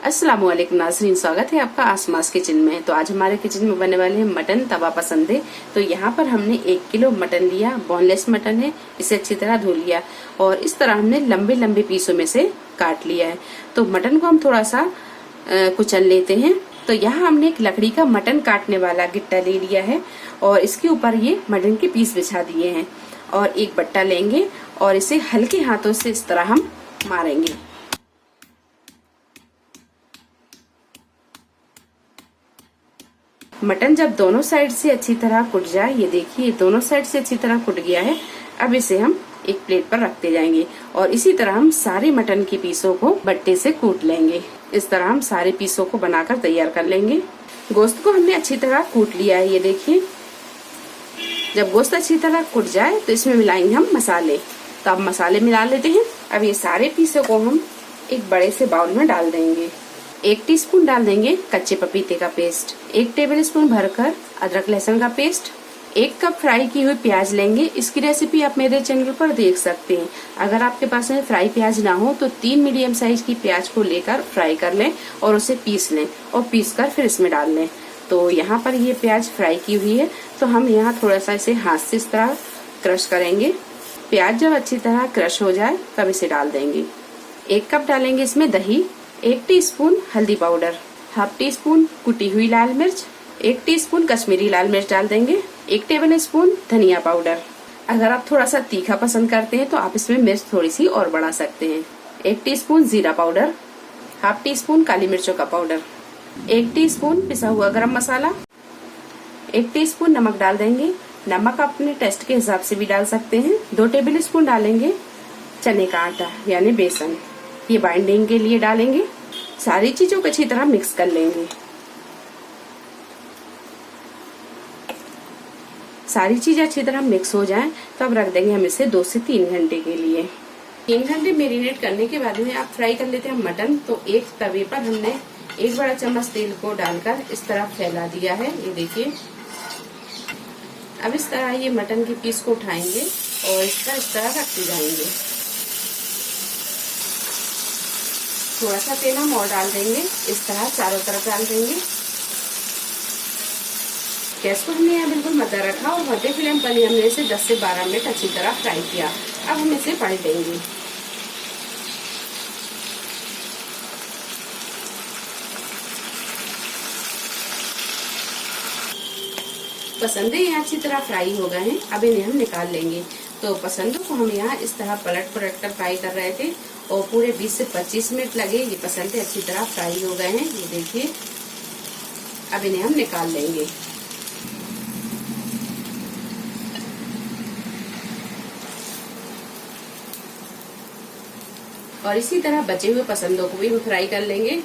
अस्सलामुअलैकुम नाज़रीन, स्वागत है आपका आसमास किचन में। तो आज हमारे किचन में बनने वाले हैं मटन तवा पसंद है। तो यहाँ पर हमने 1 किलो मटन लिया, बोनलेस मटन है। इसे अच्छी तरह धो लिया और इस तरह हमने लंबे लंबे पीसों में से काट लिया है। तो मटन को हम थोड़ा सा कुचल लेते हैं। तो यहाँ हमने एक लकड़ी का मटन काटने वाला गिट्टा ले लिया है और इसके ऊपर ये मटन के पीस बिछा दिए हैं और एक बट्टा लेंगे और इसे हल्के हाथों से इस तरह हम मारेंगे। मटन जब दोनों साइड से अच्छी तरह कुट जाए, ये देखिए दोनों साइड से अच्छी तरह कुट गया है। अब इसे हम एक प्लेट पर रखते जाएंगे और इसी तरह हम सारे मटन के पीसों को बट्टे से कूट लेंगे। इस तरह हम सारे पीसों को बनाकर तैयार कर लेंगे। गोश्त को हमने अच्छी तरह कूट लिया है, ये देखिए। जब गोश्त अच्छी तरह कुट जाए तो इसमें मिलाएंगे हम मसाले। तो अब मसाले मिला लेते हैं। अब ये सारे पीसों को हम एक बड़े से बाउल में डाल देंगे। 1 टीस्पून डाल देंगे कच्चे पपीते का पेस्ट, 1 टेबलस्पून भरकर अदरक लहसुन का पेस्ट, 1 कप फ्राई की हुई प्याज लेंगे। इसकी रेसिपी आप मेरे चैनल पर देख सकते हैं। अगर आपके पास में फ्राई प्याज ना हो तो 3 मीडियम साइज की प्याज को लेकर फ्राई कर लें और उसे पीस लें और पीस कर फिर इसमें डाल लें। तो यहाँ पर ये प्याज फ्राई की हुई है तो हम यहाँ थोड़ा सा इसे हाथ से इस तरह क्रश करेंगे। प्याज जब अच्छी तरह क्रश हो जाए तब इसे डाल देंगे। 1 कप डालेंगे इसमें दही, 1 टीस्पून हल्दी पाउडर, हाफ टीस्पून कुटी हुई लाल मिर्च, 1 टीस्पून कश्मीरी लाल मिर्च डाल देंगे, 1 टेबलस्पून धनिया पाउडर। अगर आप थोड़ा सा तीखा पसंद करते हैं तो आप इसमें मिर्च थोड़ी सी और बढ़ा सकते हैं। 1 टीस्पून जीरा पाउडर, हाफ टीस्पून काली मिर्चों का पाउडर, 1 टीस्पून पिसा हुआ गरम मसाला, 1 टीस्पून नमक डाल देंगे। नमक अपने टेस्ट के हिसाब से भी डाल सकते हैं। 2 टेबलस्पून डालेंगे चने का आटा यानी बेसन, ये बाइंडिंग के लिए डालेंगे। सारी चीजों को अच्छी तरह मिक्स कर लेंगे। सारी चीजें अच्छी तरह मिक्स हो जाएं तो अब रख देंगे हम इसे 2 से 3 घंटे के लिए। 3 घंटे मेरिनेट करने के बाद में आप फ्राई कर लेते हैं मटन। तो एक तवे पर हमने 1 बड़ा चम्मच तेल को डालकर इस तरह फैला दिया है, ये देखिए। अब इस तरह ये मटन के पीस को उठाएंगे और इस तरह रखते जाएंगे। थोड़ा सा तेल हम और डाल देंगे, इस तरह चारों तरफ डाल देंगे। गैस को हमने यहाँ बिल्कुल मध्य रखा और मध्य फ्लेम पर हमने इसे 10 से 12 मिनट अच्छी तरह फ्राई किया। अब हम इसे पलट देंगे। पसंदे यहाँ अच्छी तरह फ्राई हो गए हैं। अब इन्हें हम निकाल लेंगे। तो पसंदों को हम यहाँ इस तरह पलट कर फ्राई कर रहे थे और पूरे 20 से 25 मिनट लगे। ये पसंदे अच्छी तरह फ्राई हो गए हैं, ये देखिए। अब इन्हें हम निकाल लेंगे। और इसी तरह बचे हुए पसंदों को भी हम फ्राई कर लेंगे।